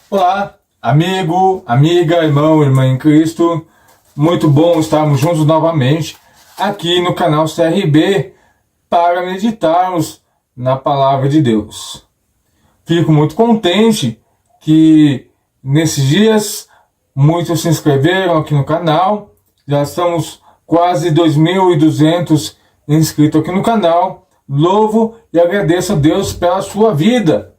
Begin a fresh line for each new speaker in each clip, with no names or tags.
Olá, amigo, amiga, irmão, irmã em Cristo. Muito bom estarmos juntos novamente aqui no canal CRB para meditarmos na Palavra de Deus. Fico muito contente que nesses dias muitos se inscreveram aqui no canal. Já estamos quase 2.200 inscritos aqui no canal. Louvo e agradeço a Deus pela sua vida.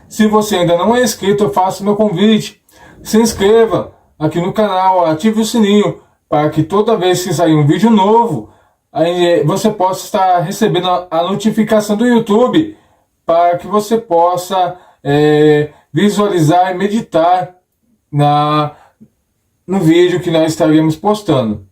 Se você ainda não é inscrito, eu faço meu convite. Se inscreva aqui no canal, ative o sininho para que toda vez que sair um vídeo novo, aí você possa estar recebendo a notificação do YouTube para que você possa visualizar e meditar no vídeo que nós estaremos postando.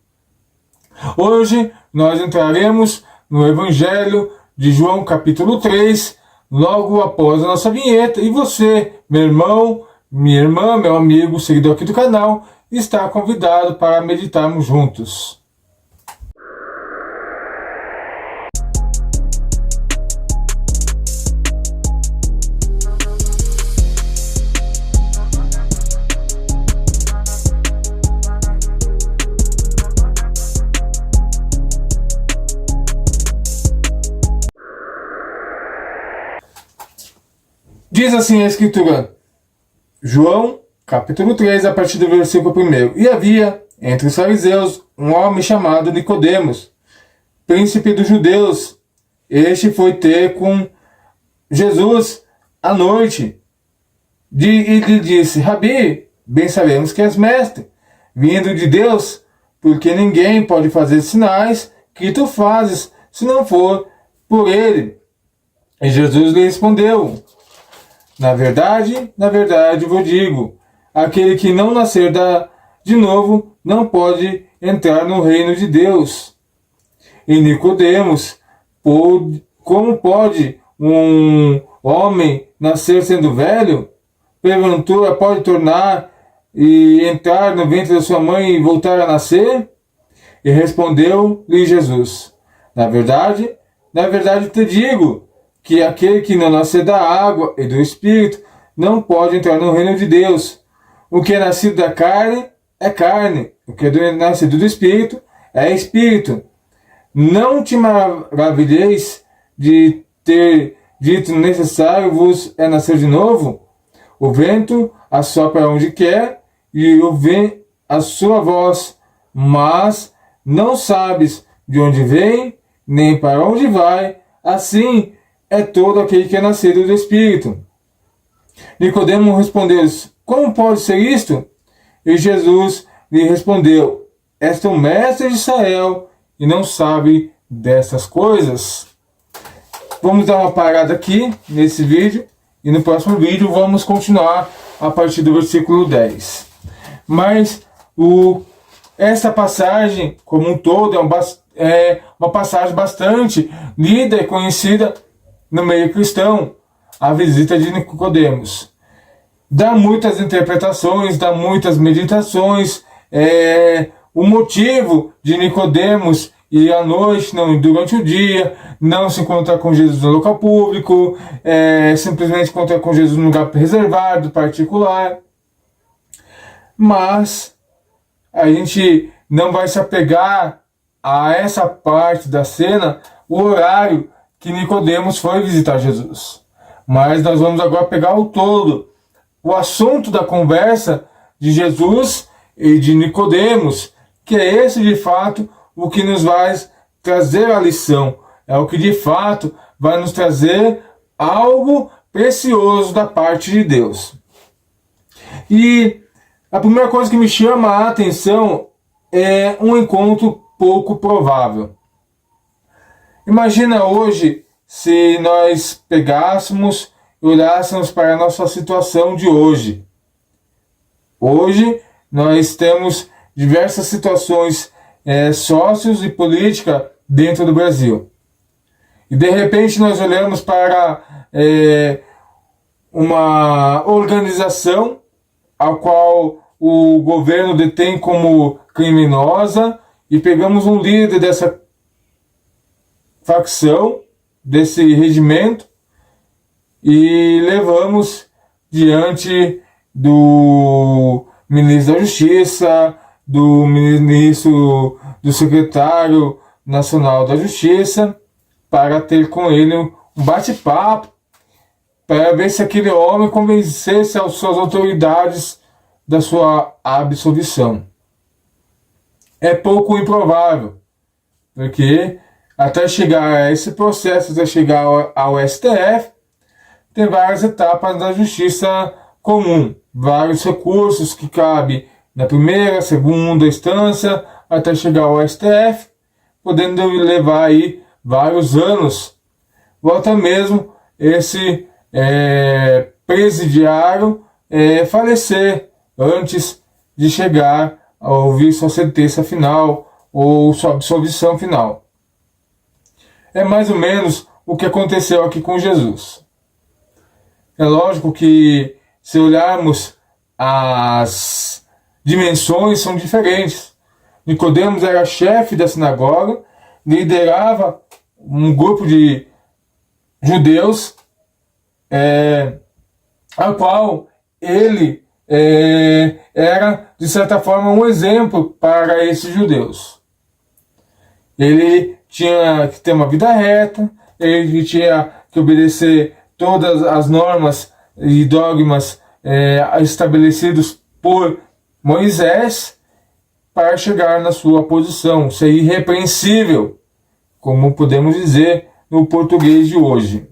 Hoje nós entraremos no Evangelho de João capítulo 3, logo após a nossa vinheta, e você, meu irmão, minha irmã, meu amigo, seguidor aqui do canal, está convidado para meditarmos juntos. Diz assim a Escritura, João, capítulo 3, a partir do versículo 1. E havia, entre os fariseus, um homem chamado Nicodemos, príncipe dos judeus. Este foi ter com Jesus à noite, e lhe disse, Rabi, bem sabemos que és mestre, vindo de Deus, porque ninguém pode fazer sinais que tu fazes, se não for por ele. E Jesus lhe respondeu, na verdade vos digo, aquele que não nascer de novo não pode entrar no reino de Deus. E Nicodemos, como pode um homem nascer sendo velho? Porventura pode tornar e entrar no ventre da sua mãe e voltar a nascer? E respondeu-lhe Jesus, na verdade te digo, que aquele que não nascer da água e do Espírito não pode entrar no reino de Deus. O que é nascido da carne é carne, o que é nascido do Espírito é Espírito. Não te maravilheis de ter dito necessário vos é nascer de novo? O vento assopra onde quer e ouve a sua voz, mas não sabes de onde vem, nem para onde vai. Assim é todo aquele que é nascido do Espírito. Nicodemo respondeu-lhes, como pode ser isto? E Jesus lhe respondeu, és tu mestre de Israel e não sabe dessas coisas? Vamos dar uma parada aqui nesse vídeo e no próximo vídeo vamos continuar a partir do versículo 10. Mas esta passagem como um todo é uma passagem bastante lida e conhecida no meio cristão, a visita de Nicodemos. Dá muitas interpretações, dá muitas meditações, o motivo de Nicodemos ir à noite, não durante o dia, não se encontrar com Jesus no local público, simplesmente encontrar com Jesus no lugar reservado, particular. Mas a gente não vai se apegar a essa parte da cena, o horário que Nicodemos foi visitar Jesus. Mas nós vamos agora pegar o todo, o assunto da conversa de Jesus e de Nicodemos, que é esse de fato o que nos vai trazer a lição, é o que de fato vai nos trazer algo precioso da parte de Deus. E a primeira coisa que me chama a atenção é um encontro pouco provável. Imagina hoje se nós pegássemos e olhássemos para a nossa situação de hoje. Hoje nós temos diversas situações sócios e política dentro do Brasil. E de repente nós olhamos para uma organização a qual o governo detém como criminosa e pegamos um líder dessa facção, desse regimento, e levamos diante do ministro da Justiça, do ministro, do secretário nacional da Justiça, para ter com ele um bate-papo, para ver se aquele homem convencesse as suas autoridades da sua absolvição. É pouco improvável, porque até chegar a esse processo, até chegar ao STF, tem várias etapas da justiça comum, vários recursos que cabem na primeira, segunda instância, até chegar ao STF, podendo levar aí vários anos, ou até mesmo esse presidiário falecer antes de chegar a ouvir sua sentença final ou sua absolvição final. É mais ou menos o que aconteceu aqui com Jesus. É lógico que, se olharmos, as dimensões são diferentes. Nicodemos era chefe da sinagoga, liderava um grupo de judeus, a qual ele era, de certa forma, um exemplo para esses judeus. Ele tinha que ter uma vida reta, ele tinha que obedecer todas as normas e dogmas estabelecidos por Moisés para chegar na sua posição, ser irrepreensível, como podemos dizer no português de hoje.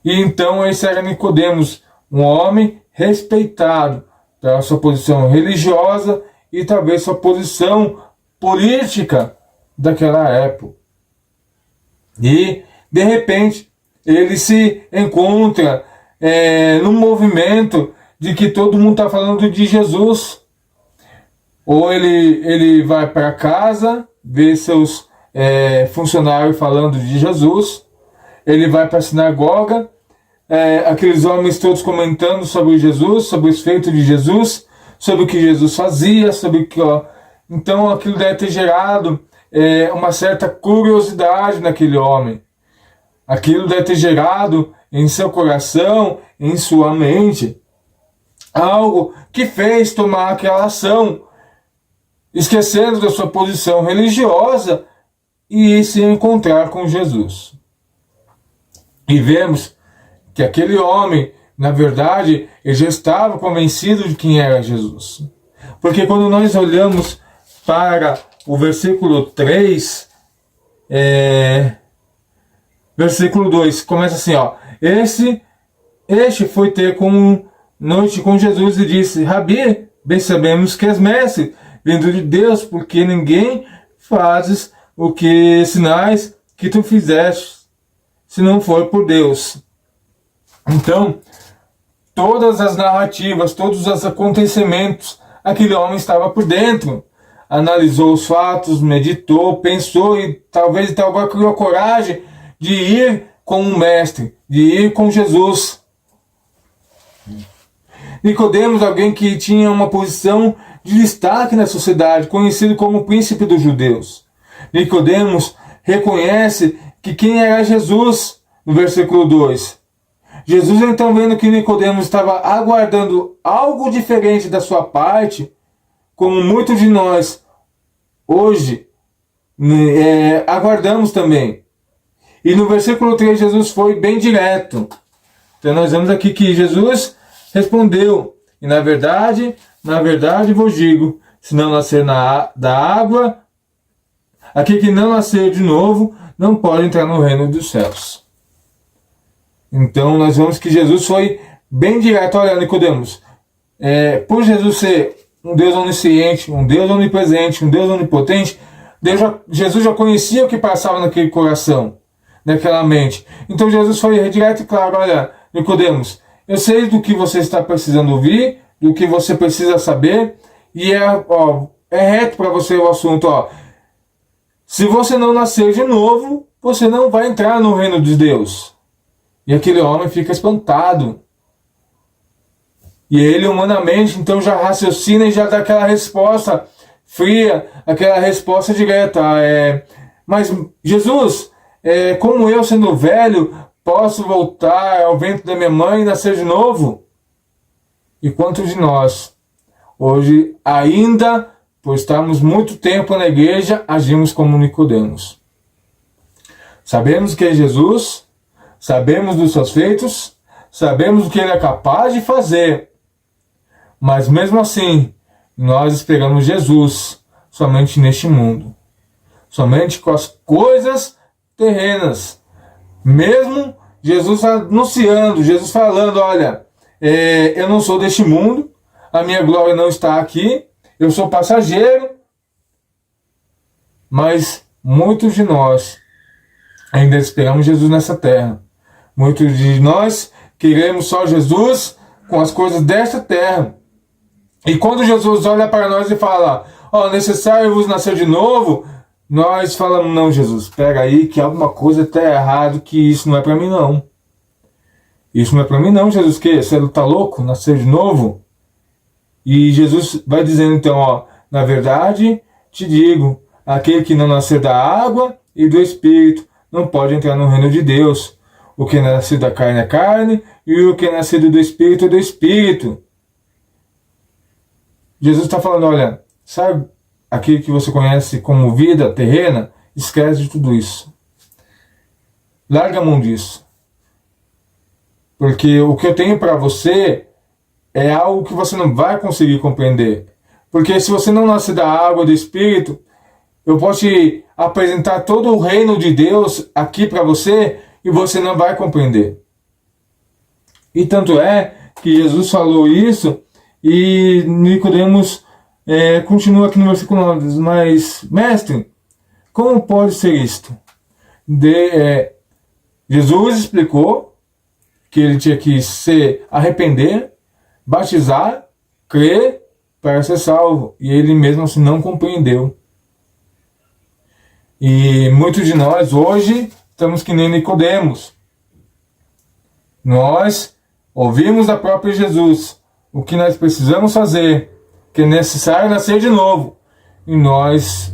E então esse era Nicodemos, um homem respeitado pela sua posição religiosa e talvez sua posição política daquela época. E, de repente, ele se encontra num movimento de que todo mundo está falando de Jesus. Ou ele vai para casa, vê seus funcionários falando de Jesus, ele vai para a sinagoga, aqueles homens todos comentando sobre Jesus, sobre os feitos de Jesus, sobre o que Jesus fazia, sobre o que... Então aquilo deve ter gerado uma certa curiosidade naquele homem. Aquilo deve ter gerado em seu coração, em sua mente, algo que fez tomar aquela ação, esquecendo da sua posição religiosa e se encontrar com Jesus. E vemos que aquele homem, na verdade, ele já estava convencido de quem era Jesus. Porque quando nós olhamos para o versículo 3, versículo 2, começa assim, Este foi ter noite com Jesus e disse: Rabi, bem sabemos que és mestre, vindo de Deus, porque ninguém fazes sinais que tu fizeste, se não for por Deus. Então, todas as narrativas, todos os acontecimentos, aquele homem estava por dentro. Analisou os fatos, meditou, pensou e talvez até agora criou coragem de ir com o mestre, de ir com Jesus. Nicodemos, alguém que tinha uma posição de destaque na sociedade, conhecido como o príncipe dos judeus. Nicodemos reconhece que quem era Jesus, no versículo 2. Jesus, então, vendo que Nicodemos estava aguardando algo diferente da sua parte, como muitos de nós hoje aguardamos também. E no versículo 3, Jesus foi bem direto. Então nós vemos aqui que Jesus respondeu: e na verdade vos digo, se não nascer da água, aquele que não nascer de novo não pode entrar no reino dos céus. Então nós vemos que Jesus foi bem direto. Olha, Nicodemos, por Jesus ser um Deus onisciente, um Deus onipresente, um Deus onipotente, Jesus já conhecia o que passava naquele coração, naquela mente. Então Jesus foi direto e claro: olha, Nicodemos, eu sei do que você está precisando ouvir, do que você precisa saber, e é reto para você o assunto. Se você não nascer de novo, você não vai entrar no reino de Deus. E aquele homem fica espantado. E ele humanamente então já raciocina e já dá aquela resposta fria, aquela resposta direta. Mas Jesus, como eu sendo velho, posso voltar ao ventre da minha mãe e nascer de novo? E quantos de nós, hoje, ainda, por estarmos muito tempo na igreja, agimos como Nicodemos? Sabemos que é Jesus, sabemos dos seus feitos, sabemos o que ele é capaz de fazer, mas mesmo assim, nós esperamos Jesus somente neste mundo, somente com as coisas terrenas. Mesmo Jesus anunciando, Jesus falando, olha, eu não sou deste mundo, a minha glória não está aqui, eu sou passageiro, mas muitos de nós ainda esperamos Jesus nessa terra. Muitos de nós queremos só Jesus com as coisas desta terra. E quando Jesus olha para nós e fala, necessário vos nascer de novo, nós falamos, não, Jesus, espera aí que alguma coisa está errado, que isso não é para mim não. Isso não é para mim não, Jesus, que você está louco, nascer de novo? E Jesus vai dizendo então, na verdade te digo, aquele que não nascer da água e do Espírito não pode entrar no reino de Deus. O que é nascido da carne é carne, e o que é nascido do Espírito é do Espírito. Jesus está falando, olha, sabe aquilo que você conhece como vida terrena? Esquece de tudo isso. Larga a mão disso. Porque o que eu tenho para você é algo que você não vai conseguir compreender. Porque se você não nascer da água e do Espírito, eu posso te apresentar todo o reino de Deus aqui para você e você não vai compreender. E tanto é que Jesus falou isso e Nicodemos continua aqui no versículo 9, mas, mestre, como pode ser isto? Jesus explicou que ele tinha que se arrepender, batizar, crer para ser salvo. E ele mesmo assim não compreendeu. E muitos de nós hoje estamos que nem Nicodemos. Nós ouvimos da própria Jesus o que nós precisamos fazer, que é necessário nascer de novo. E nós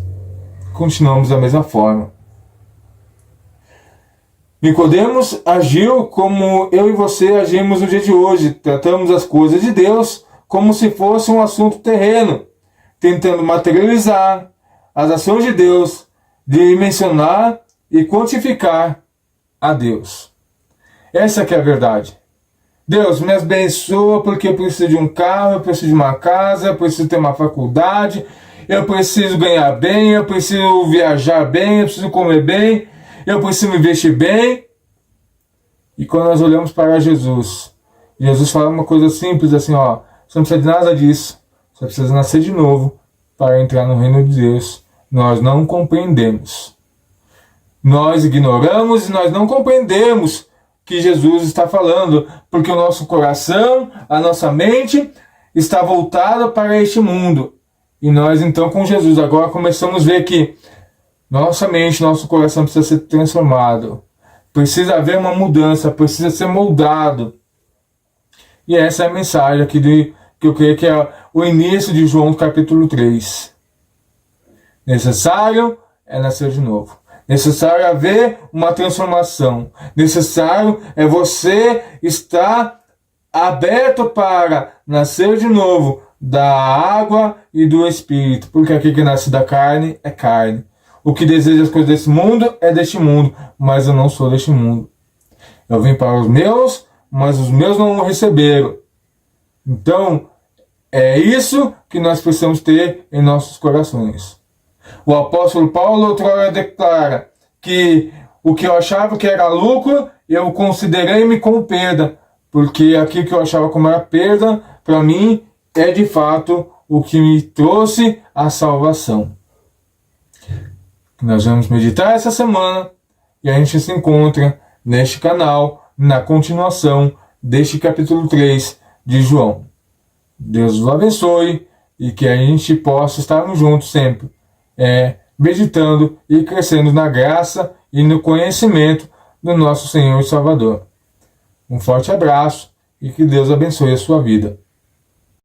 continuamos da mesma forma. Nicodemos agiu como eu e você agimos no dia de hoje. Tratamos as coisas de Deus como se fosse um assunto terreno, tentando materializar as ações de Deus, dimensionar e quantificar a Deus. Essa que é a verdade. Deus, me abençoa porque eu preciso de um carro, eu preciso de uma casa, eu preciso ter uma faculdade, eu preciso ganhar bem, eu preciso viajar bem, eu preciso comer bem, eu preciso me vestir bem. E quando nós olhamos para Jesus, Jesus fala uma coisa simples assim, você não precisa de nada disso, você precisa nascer de novo para entrar no reino de Deus. Nós não compreendemos. Nós ignoramos e nós não compreendemos que Jesus está falando, porque o nosso coração, a nossa mente está voltada para este mundo. E nós então com Jesus agora começamos a ver que nossa mente, nosso coração precisa ser transformado. Precisa haver uma mudança, precisa ser moldado. E essa é a mensagem aqui que eu creio que é o início de João capítulo 3. Necessário é nascer de novo. Necessário haver uma transformação. Necessário é você estar aberto para nascer de novo da água e do Espírito. Porque aquele que nasce da carne é carne. O que deseja as coisas desse mundo é deste mundo. Mas eu não sou deste mundo. Eu vim para os meus, mas os meus não o receberam. Então, é isso que nós precisamos ter em nossos corações. O apóstolo Paulo outrora declara que o que eu achava que era lucro, eu considerei-me como perda, porque aquilo que eu achava como era perda, para mim, é de fato o que me trouxe a salvação. Nós vamos meditar essa semana e a gente se encontra neste canal, na continuação deste capítulo 3 de João. Deus os abençoe e que a gente possa estar juntos sempre, meditando e crescendo na graça e no conhecimento do nosso Senhor e Salvador. Um forte abraço e que Deus abençoe a sua vida.